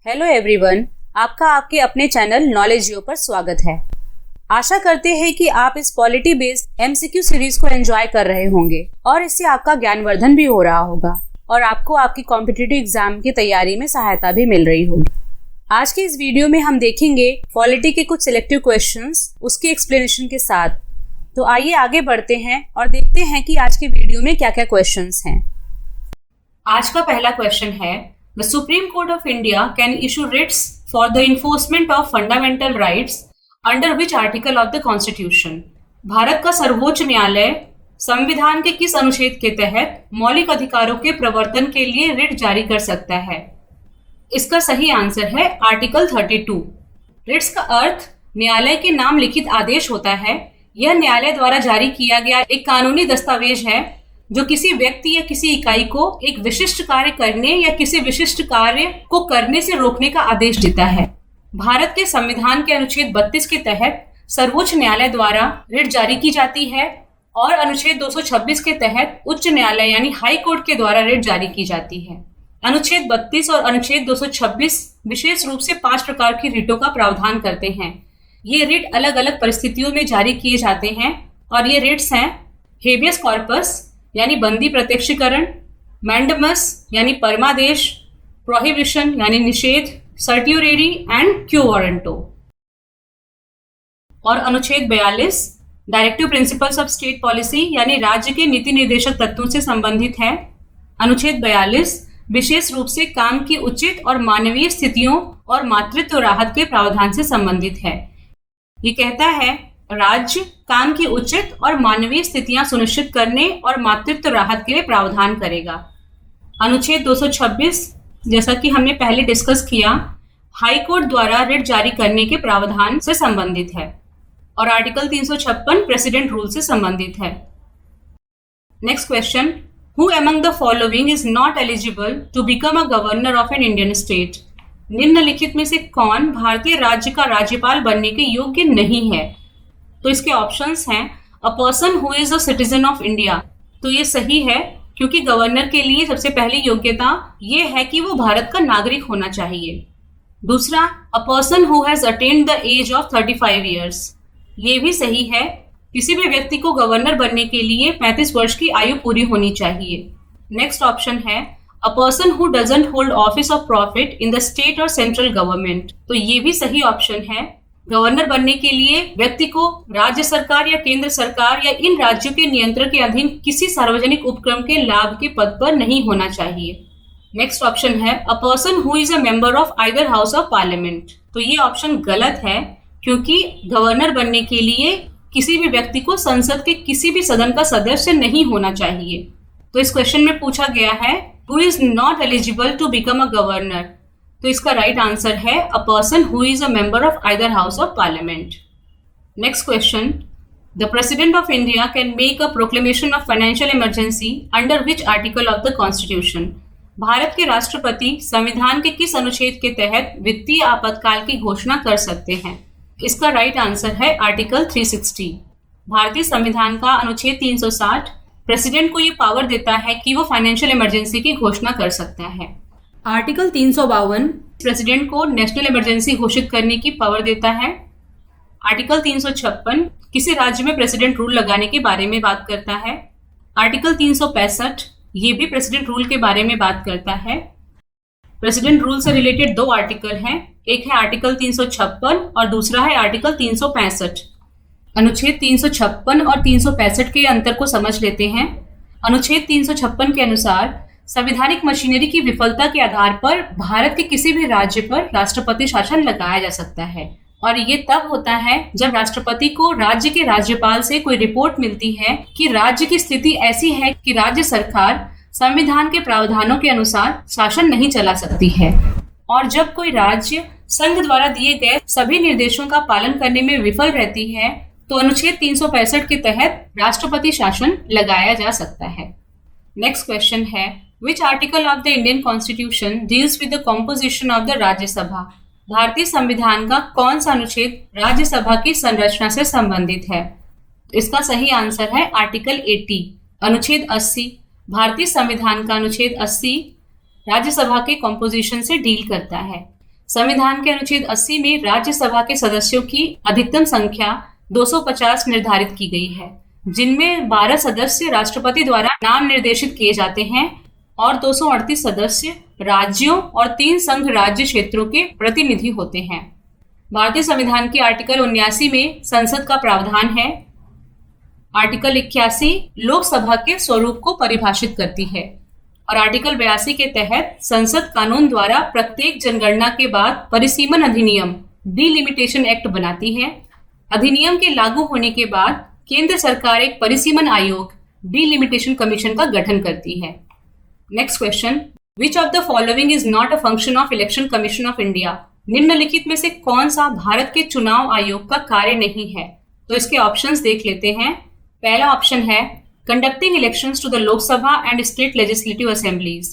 Hello everyone, आपका आपके अपने चैनल नॉलेज यो पर स्वागत है। आशा करते हैं कि आप इस पॉलिटी बेस्ड एमसीक्यू सीरीज को एंजॉय कर रहे होंगे और इससे आपका ज्ञानवर्धन भी हो रहा होगा और आपको आपकी कॉम्पिटिटिव एग्जाम की तैयारी में सहायता भी मिल रही होगी। आज के इस वीडियो में हम देखेंगे पॉलिटी के कुछ सिलेक्टिव क्वेश्चंस उसके एक्सप्लेनेशन के साथ। तो आइए आगे बढ़ते हैं और देखते हैं कि आज के वीडियो में क्या क्या क्वेश्चंस हैं। आज का पहला क्वेश्चन है, The Supreme Court of India can issue writs for the enforcement of fundamental rights under which article of the Constitution? Bharat का सर्वोच्च न्यायालय संविधान के किस अनुच्छेद के तहत मौलिक अधिकारों के प्रवर्तन के लिए रिट जारी कर सकता है? इसका सही आंसर है आर्टिकल 32। रिट्स का अर्थ न्यायालय के नाम लिखित आदेश होता है। यह न्यायालय द्वारा जारी किया गया एक कानूनी दस्तावेज है जो किसी व्यक्ति या किसी इकाई को एक विशिष्ट कार्य करने या किसी विशिष्ट कार्य को करने से रोकने का आदेश देता है। भारत के संविधान के अनुच्छेद 32 के तहत सर्वोच्च न्यायालय द्वारा रिट जारी की जाती है और अनुच्छेद 226 के तहत उच्च न्यायालय यानी हाई कोर्ट के द्वारा रिट जारी की जाती है। अनुच्छेद 32 और अनुच्छेद 226 विशेष रूप से 5 प्रकार की रिटों का प्रावधान करते हैं। ये रिट अलग अलग परिस्थितियों में जारी किए जाते हैं और ये रिट्स हैं हेबियस कॉर्पस यानी बंदी प्रत्यक्षीकरण, मैंडमस यानी परमादेश, प्रोहिबिशन यानी निषेध, सर्ट्यूरेरी एंड क्यू वारंटो। और अनुच्छेद 42 directive principles of state policy यानी राज्य के नीति निर्देशक तत्वों से संबंधित है। अनुच्छेद 42 विशेष रूप से काम की उचित और मानवीय स्थितियों और मातृत्व राहत के प्रावधान से संबंधित है। ये कहता है राज्य काम की उचित और मानवीय स्थितियां सुनिश्चित करने और मातृत्व राहत के लिए प्रावधान करेगा। अनुच्छेद 226 जैसा कि हमने पहले डिस्कस किया, हाई कोर्ट द्वारा रिट जारी करने के प्रावधान से संबंधित है और आर्टिकल 356 प्रेसिडेंट रूल से संबंधित है। Next question, who among the following is not eligible to become a governor of an Indian state? निम्नलिखित में से कौन भारतीय राज्य का राज्यपाल बनने के योग्य नहीं है? तो इसके ऑप्शंस हैं अ person who is a citizen of India. तो ये सही है क्योंकि गवर्नर के लिए सबसे पहली योग्यता ये है कि वो भारत का नागरिक होना चाहिए। दूसरा, a person who has attend the age of 35 years. ये भी सही है, किसी भी व्यक्ति को गवर्नर बनने के लिए 35 वर्ष की आयु पूरी होनी चाहिए। नेक्स्ट ऑप्शन है a person who doesn't hold office of profit in the state और सेंट्रल गवर्नमेंट। तो ये भी सही ऑप्शन है। गवर्नर बनने के लिए व्यक्ति को राज्य सरकार या केंद्र सरकार या इन राज्यों के नियंत्रण के अधीन किसी सार्वजनिक उपक्रम के लाभ के पद पर नहीं होना चाहिए। नेक्स्ट ऑप्शन है a person who is a member of either house of parliament. तो ये ऑप्शन गलत है क्योंकि गवर्नर बनने के लिए किसी भी व्यक्ति को संसद के किसी भी सदन का सदस्य नहीं होना चाहिए। तो इस क्वेश्चन में पूछा गया है who is not eligible to become a governor. तो इसका राइट आंसर है a person who is a member of either house of parliament. Next question, the president of India can make a proclamation of financial emergency under which article of the constitution? भारत के राष्ट्रपति संविधान के किस अनुच्छेद के तहत वित्तीय आपातकाल की घोषणा कर सकते हैं? इसका राइट आंसर है आर्टिकल 360। भारतीय संविधान का अनुच्छेद 360 प्रेसिडेंट को ये पावर देता है कि वो फाइनेंशियल इमरजेंसी की घोषणा कर सकता है। आर्टिकल 352 प्रेसिडेंट को नेशनल इमरजेंसी घोषित करने की पावर देता है। आर्टिकल 356 किसी राज्य में प्रेसिडेंट रूल लगाने के बारे में बात करता है। आर्टिकल 365 ये भी प्रेसिडेंट रूल के बारे में बात करता है। प्रेसिडेंट रूल से रिलेटेड 2 आर्टिकल हैं, एक है आर्टिकल 356 और दूसरा है आर्टिकल 365। अनुच्छेद 356 और 365 के अंतर को समझ लेते हैं। अनुच्छेद 356 के अनुसार संवैधानिक मशीनरी की विफलता के आधार पर भारत के किसी भी राज्य पर राष्ट्रपति शासन लगाया जा सकता है और ये तब होता है जब राष्ट्रपति को राज्य के राज्यपाल से कोई रिपोर्ट मिलती है कि राज्य की स्थिति ऐसी है कि राज्य सरकार संविधान के प्रावधानों के अनुसार शासन नहीं चला सकती है और जब कोई राज्य संघ द्वारा दिए गए सभी निर्देशों का पालन करने में विफल रहती है तो अनुच्छेद 365 के तहत राष्ट्रपति शासन लगाया जा सकता है। नेक्स्ट क्वेश्चन है Which article of the Indian Constitution deals with the composition of the Rajya Sabha? भारतीय संविधान का कौन सा अनुच्छेद राज्यसभा की संरचना से संबंधित है? इसका सही आंसर है आर्टिकल 80, अनुच्छेद 80। भारतीय संविधान का अनुच्छेद 80 राज्यसभा के कॉम्पोजिशन से डील करता है। संविधान के अनुच्छेद 80 में राज्यसभा के सदस्यों की अधिकतम संख्या 250 निर्धारित की गई है, जिनमें 12 सदस्य राष्ट्रपति द्वारा नाम निर्देशित किए जाते हैं और 238 सदस्य राज्यों और 3 संघ राज्य क्षेत्रों के प्रतिनिधि होते हैं। भारतीय संविधान के आर्टिकल 79 में संसद का प्रावधान है। आर्टिकल 81 लोकसभा के स्वरूप को परिभाषित करती है और आर्टिकल 82 के तहत संसद कानून द्वारा प्रत्येक जनगणना के बाद परिसीमन अधिनियम डिलिमिटेशन एक्ट बनाती है। अधिनियम के लागू होने के बाद केंद्र सरकार एक परिसीमन आयोग डिलिमिटेशन कमीशन का गठन करती है। Next question, which of the following is not a function of election commission of India? निम्नलिखित में से कौन सा भारत के चुनाव आयोग का कार्य नहीं है? तो इसके ऑप्शंस देख लेते हैं। पहला ऑप्शन है conducting elections to the Lok Sabha and state legislative assemblies,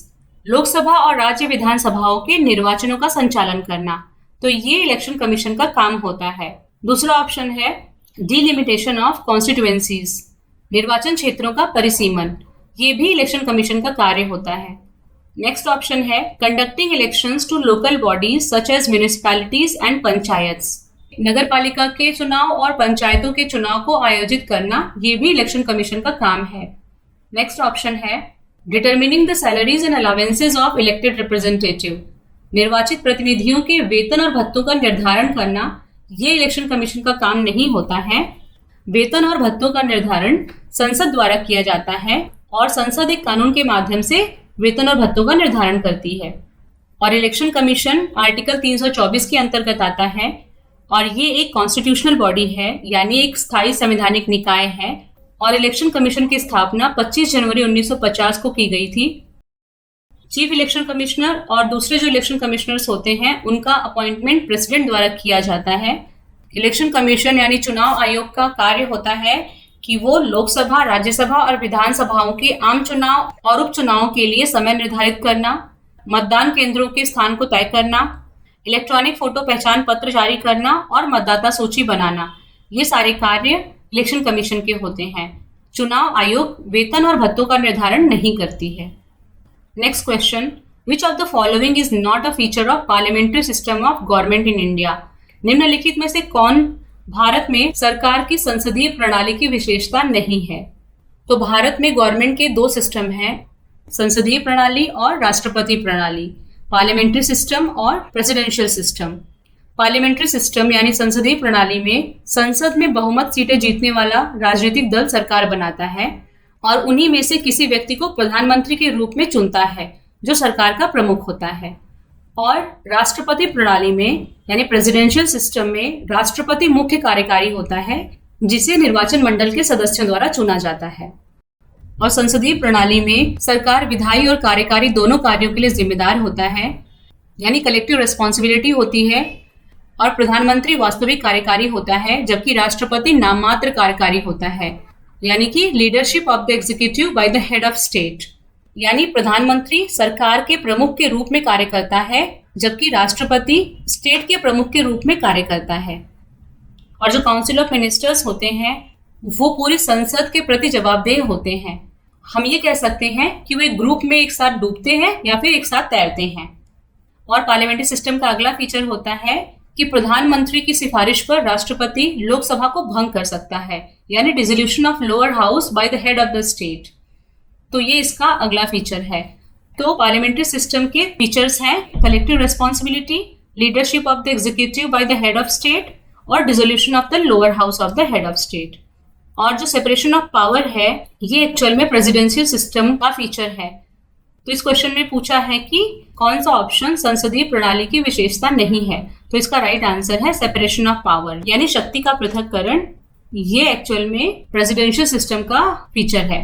Lok Sabha और राज्य विधानसभाओं के निर्वाचनों का संचालन करना, तो ये इलेक्शन कमीशन का काम होता है। दूसरा ऑप्शन है डिलिमिटेशन ऑफ कॉन्स्टिट्यूएंसीज, निर्वाचन क्षेत्रों का परिसीमन, ये भी इलेक्शन कमीशन का कार्य होता है। नेक्स्ट ऑप्शन है conducting elections to local bodies such as municipalities and panchayats, नगर पालिका के चुनाव और पंचायतों के चुनाव को आयोजित करना, ये भी इलेक्शन कमीशन का काम है। नेक्स्ट ऑप्शन है determining the salaries and allowances of elected representative, निर्वाचित प्रतिनिधियों के वेतन और भत्तों का निर्धारण करना, ये इलेक्शन कमीशन का काम नहीं होता है। वेतन और भत्तों का निर्धारण संसद द्वारा किया जाता है और संसद एक कानून के माध्यम से वेतन और भत्तों का निर्धारण करती है। और इलेक्शन कमीशन आर्टिकल 324 के अंतर्गत आता है और ये एक कॉन्स्टिट्यूशनल बॉडी है, यानी एक स्थायी संवैधानिक निकाय है। और इलेक्शन कमीशन की स्थापना 25 जनवरी 1950 को की गई थी। चीफ इलेक्शन कमिश्नर और दूसरे जो इलेक्शन कमिश्नर्स होते हैं उनका अपॉइंटमेंट प्रेसिडेंट द्वारा किया जाता है। इलेक्शन कमीशन यानी चुनाव आयोग का कार्य होता है कि वो लोकसभा, राज्यसभा और विधानसभाओं के आम चुनाव और उपचुनावों के लिए समय निर्धारित करना, मतदान केंद्रों के स्थान को तय करना, इलेक्ट्रॉनिक फोटो पहचान पत्र जारी करना और मतदाता सूची बनाना, ये सारे कार्य इलेक्शन कमीशन के होते हैं। चुनाव आयोग वेतन और भत्तों का निर्धारण नहीं करती है। Next question, which of the following is not a feature of parliamentary system of government in India? निम्नलिखित में से कौन भारत में सरकार की संसदीय प्रणाली की विशेषता नहीं है? तो भारत में गवर्नमेंट के 2 सिस्टम हैं, संसदीय प्रणाली और राष्ट्रपति प्रणाली, पार्लियामेंट्री सिस्टम और प्रेसिडेंशियल सिस्टम। पार्लियामेंट्री सिस्टम यानी संसदीय प्रणाली में संसद में बहुमत सीटें जीतने वाला राजनीतिक दल सरकार बनाता है और उन्हीं में से किसी व्यक्ति को प्रधानमंत्री के रूप में चुनता है, जो सरकार का प्रमुख होता है। और राष्ट्रपति प्रणाली में यानी प्रेसिडेंशियल सिस्टम में राष्ट्रपति मुख्य कार्यकारी होता है, जिसे निर्वाचन मंडल के सदस्यों द्वारा चुना जाता है। और संसदीय प्रणाली में सरकार विधायी और कार्यकारी दोनों कार्यों के लिए जिम्मेदार होता है, यानी कलेक्टिव रिस्पॉन्सिबिलिटी होती है। और प्रधानमंत्री वास्तविक कार्यकारी होता है, जबकि राष्ट्रपति नाममात्र कार्यकारी होता है, यानी कि leadership of the executive by the head of state, यानी प्रधानमंत्री सरकार के प्रमुख के रूप में कार्य करता है, जबकि राष्ट्रपति स्टेट के प्रमुख के रूप में कार्य करता है। और जो काउंसिल ऑफ मिनिस्टर्स होते हैं वो पूरी संसद के प्रति जवाबदेह होते हैं। हम ये कह सकते हैं कि वो एक ग्रुप में एक साथ डूबते हैं या फिर एक साथ तैरते हैं। और पार्लियामेंट्री सिस्टम का अगला फीचर होता है कि प्रधानमंत्री की सिफारिश पर राष्ट्रपति लोकसभा को भंग कर सकता है, यानी dissolution of lower house by the head of the state. तो ये इसका अगला फीचर है। तो पार्लियामेंट्री सिस्टम के फीचर्स हैं collective responsibility, leadership of the executive by the head of state और dissolution of the lower house of the head of state. और जो सेपरेशन ऑफ पावर है ये एक्चुअल में प्रेसिडेंशियल सिस्टम का फीचर है। तो इस क्वेश्चन में पूछा है कि कौन सा ऑप्शन संसदीय प्रणाली की विशेषता नहीं है, तो इसका राइट आंसर है सेपरेशन ऑफ पावर, यानी शक्ति का पृथक्करण। ये एक्चुअल में प्रेसिडेंशियल सिस्टम का फीचर है।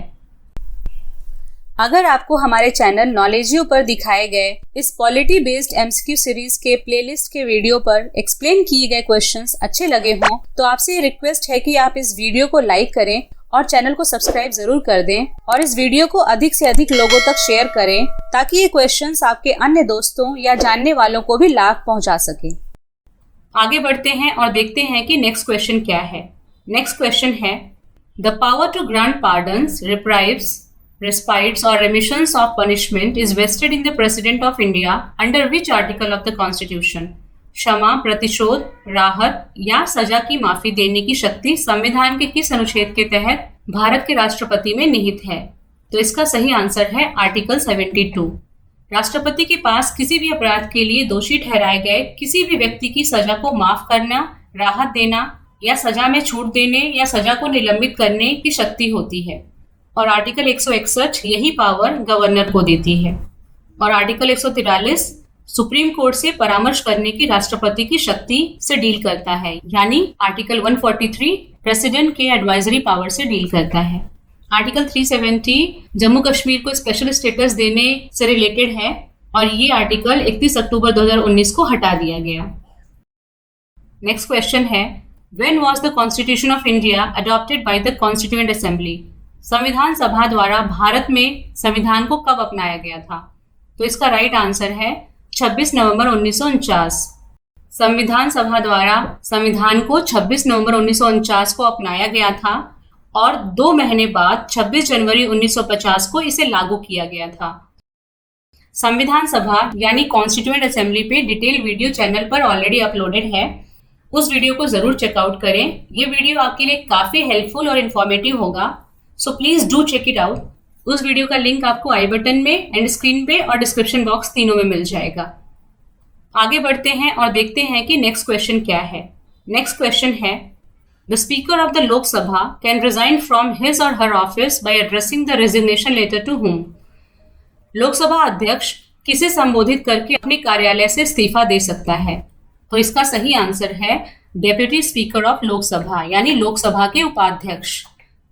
अगर आपको हमारे चैनल नॉलेजियो पर दिखाए गए इस पॉलिटी बेस्ड एमसीक्यू सीरीज के प्लेलिस्ट के वीडियो पर एक्सप्लेन किए गए क्वेश्चंस अच्छे लगे हों तो आपसे ये रिक्वेस्ट है कि आप इस वीडियो को लाइक करें और चैनल को सब्सक्राइब जरूर कर दें और इस वीडियो को अधिक से अधिक लोगों तक शेयर करें ताकि ये क्वेश्चंस आपके अन्य दोस्तों या जानने वालों को भी लाभ पहुंचा सके। आगे बढ़ते हैं और देखते हैं कि नेक्स्ट क्वेश्चन क्या है। नेक्स्ट क्वेश्चन है the power to grant pardons, reprieves, respites or remissions of punishment is vested in the President of India under which article of the Constitution? क्षमा, प्रतिशोध, राहत या सजा की माफी देने की शक्ति संविधान के किस अनुच्छेद के तहत भारत के राष्ट्रपति में निहित है? तो इसका सही आंसर है आर्टिकल 72। राष्ट्रपति के पास किसी भी अपराध के लिए दोषी ठहराए गए किसी भी व्यक्ति की सजा को माफ करना, राहत देना या सजा में छूट देने या सजा को निलंबित करने की शक्ति होती है। और आर्टिकल 161 यही पावर गवर्नर को देती है। और आर्टिकल 143 सुप्रीम कोर्ट से परामर्श करने की राष्ट्रपति की शक्ति से डील करता है, यानी आर्टिकल 143 प्रेसिडेंट के एडवाइजरी पावर से डील करता है। आर्टिकल 370 जम्मू कश्मीर को स्पेशल स्टेटस देने से रिलेटेड है और ये आर्टिकल 31 अक्टूबर 2019 को हटा दिया गया। नेक्स्ट क्वेश्चन है, when was the constitution of India adopted by the constituent assembly? संविधान सभा द्वारा भारत में संविधान को कब अपनाया गया था? तो इसका राइट आंसर है 26 नवंबर 1949। संविधान सभा द्वारा संविधान को 26 नवंबर 1949 को अपनाया गया था और 2 महीने बाद 26 जनवरी 1950 को इसे लागू किया गया था। संविधान सभा यानी कॉन्स्टिट्यूएंट असेंबली पे डिटेल वीडियो चैनल पर ऑलरेडी अपलोडेड है, उस वीडियो को जरूर चेकआउट करें। ये वीडियो आपके लिए काफी हेल्पफुल और इन्फॉर्मेटिव होगा, so please do check it out. उस वीडियो का लिंक आपको आई बटन में, एंड स्क्रीन पे और डिस्क्रिप्शन बॉक्स तीनों में मिल जाएगा। आगे बढ़ते हैं और देखते हैं कि नेक्स्ट क्वेश्चन क्या है। नेक्स्ट क्वेश्चन है, the speaker of the Lok Sabha can resign from his or her office by addressing the resignation letter to whom? Lok Sabha अध्यक्ष किसे संबोधित करके अपने कार्यालय से इस्तीफा दे सकता है? तो इसका सही आंसर है डेप्यूटी स्पीकर ऑफ लोकसभा यानी लोकसभा के उपाध्यक्ष।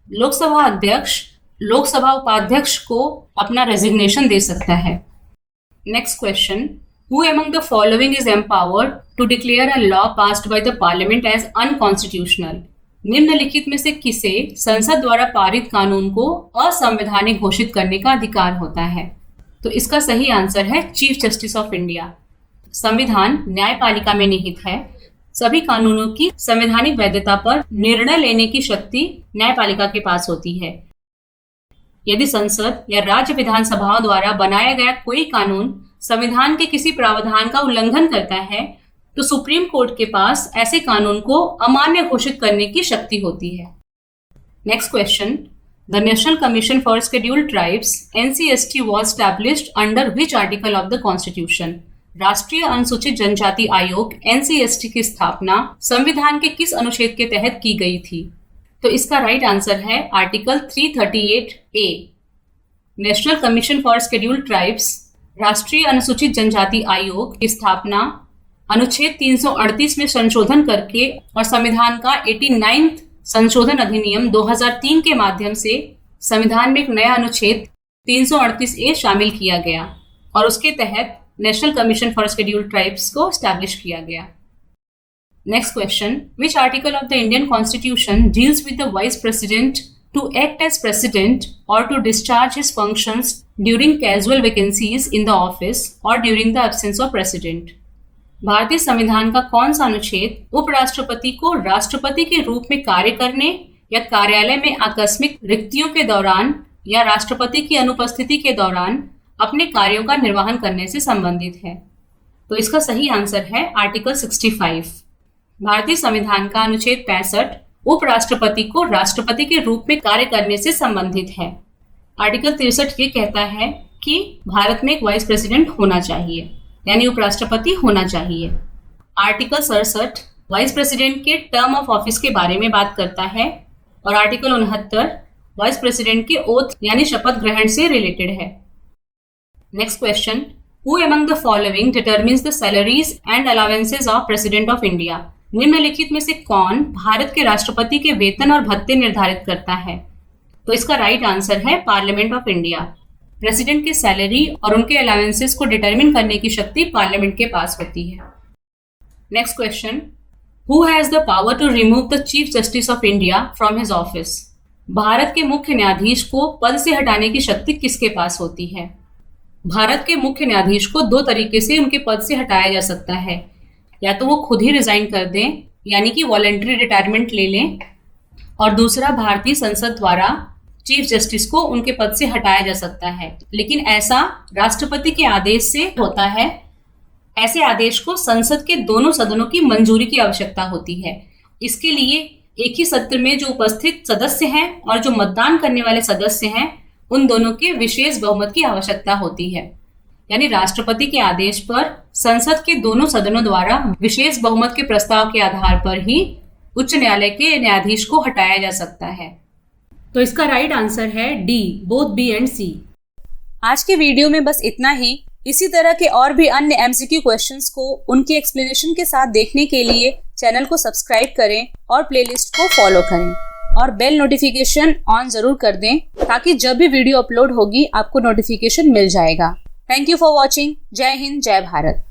लोकसभा अध्यक्ष लोकसभा उपाध्यक्ष को अपना रेजिग्नेशन दे सकता है। Next question, who among the following is empowered to declare a law passed by the parliament as unconstitutional? निम्नलिखित में से किसे संसद द्वारा पारित कानून को असंवैधानिक घोषित करने का अधिकार होता है? तो इसका सही आंसर है चीफ जस्टिस ऑफ इंडिया। संविधान न्यायपालिका में निहित है। सभी कानूनों की संवैधानिक वैधता पर निर्णय लेने की शक्ति न्यायपालिका के पास होती है। यदि संसद या राज्य विधानसभाओं द्वारा बनाया गया कोई कानून संविधान के किसी प्रावधान का उल्लंघन करता है, तो सुप्रीम कोर्ट के पास ऐसे कानून को अमान्य घोषित करने की शक्ति होती है। Next question, the national commission for scheduled tribes NCST was established under which article of the Constitution? राष्ट्रीय अनुसूचित जनजाति आयोग NCST की स्थापना संविधान के किस अनुच्छेद के तहत की गई थी? तो इसका राइट आंसर है article 338A। National commission for scheduled tribes राष्ट्रीय अनुसूचित जनजाति आयोग की स्थापना अनुच्छेद 338 में संशोधन करके और संविधान का 89 संशोधन अधिनियम 2003 के माध्यम से संविधान में एक नया अनुच्छेद 338A शामिल किया गया और उसके तहत national commission for scheduled tribes को एस्टैब्लिश किया गया। Next question, which article of the Indian Constitution deals with the Vice President to act as President or to discharge his functions during casual vacancies in the office or during the absence of President? भारतीय संविधान का कौन सा अनुच्छेद उपराष्ट्रपति को राष्ट्रपति के रूप में कार्य करने या कार्यालय में आकस्मिक रिक्तियों के दौरान या राष्ट्रपति की अनुपस्थिति के दौरान अपने कार्यों का निर्वहन करने से संबंधित है? तो इसका सही आंसर है आर्टिकल 65। भारतीय संविधान का अनुच्छेद 65 उपराष्ट्रपति को राष्ट्रपति के रूप में कार्य करने से संबंधित है। आर्टिकल 63 ये कहता है कि भारत में एक वाइस प्रेसिडेंट होना चाहिए, यानी उपराष्ट्रपति होना चाहिए। आर्टिकल 67 वाइस प्रेसिडेंट के टर्म ऑफ ऑफिस के बारे में बात करता है और आर्टिकल 69 वाइस प्रेसिडेंट के ओथ यानी शपथ ग्रहण से रिलेटेड है। Next question, who among the following determines the salaries and allowances of president of India? निम्नलिखित में से कौन भारत के राष्ट्रपति के वेतन और भत्ते निर्धारित करता है? तो इसका राइट आंसर है पार्लियामेंट ऑफ इंडिया। प्रेसिडेंट के सैलरी और उनके अलाउंसेस को डिटरमिन करने की शक्ति पार्लियामेंट के पास होती है। Next question, who has the power to remove the chief justice of India from his office? भारत के मुख्य न्यायाधीश को पद से हटाने की शक्ति किसके पास होती है? भारत के मुख्य न्यायाधीश को 2 तरीके से उनके पद से हटाया जा सकता है। या तो वो खुद ही रिजाइन कर दें, यानी कि वॉलंटरी रिटायरमेंट ले लें, और दूसरा भारतीय संसद द्वारा चीफ जस्टिस को उनके पद से हटाया जा सकता है, लेकिन ऐसा राष्ट्रपति के आदेश से होता है। ऐसे आदेश को संसद के दोनों सदनों की मंजूरी की आवश्यकता होती है। इसके लिए एक ही सत्र में जो उपस्थित सदस्य हैं और जो मतदान करने वाले सदस्य हैं, उन दोनों के विशेष बहुमत की आवश्यकता होती है। यानी राष्ट्रपति के आदेश पर संसद के दोनों सदनों द्वारा विशेष बहुमत के प्रस्ताव के आधार पर ही उच्च न्यायालय के न्यायाधीश को हटाया जा सकता है। तो इसका राइट आंसर है डी, बोथ बी एंड सी। आज के वीडियो में बस इतना ही। इसी तरह के और भी अन्य एमसीक्यू क्वेश्चंस को उनके एक्सप्लेनेशन के साथ देखने के लिए चैनल को सब्सक्राइब करें और प्लेलिस्ट को फॉलो करें और बेल नोटिफिकेशन ऑन जरूर कर दें ताकि जब भी वीडियो अपलोड होगी आपको नोटिफिकेशन मिल जाएगा। Thank you for watching. जय हिंद, जय भारत।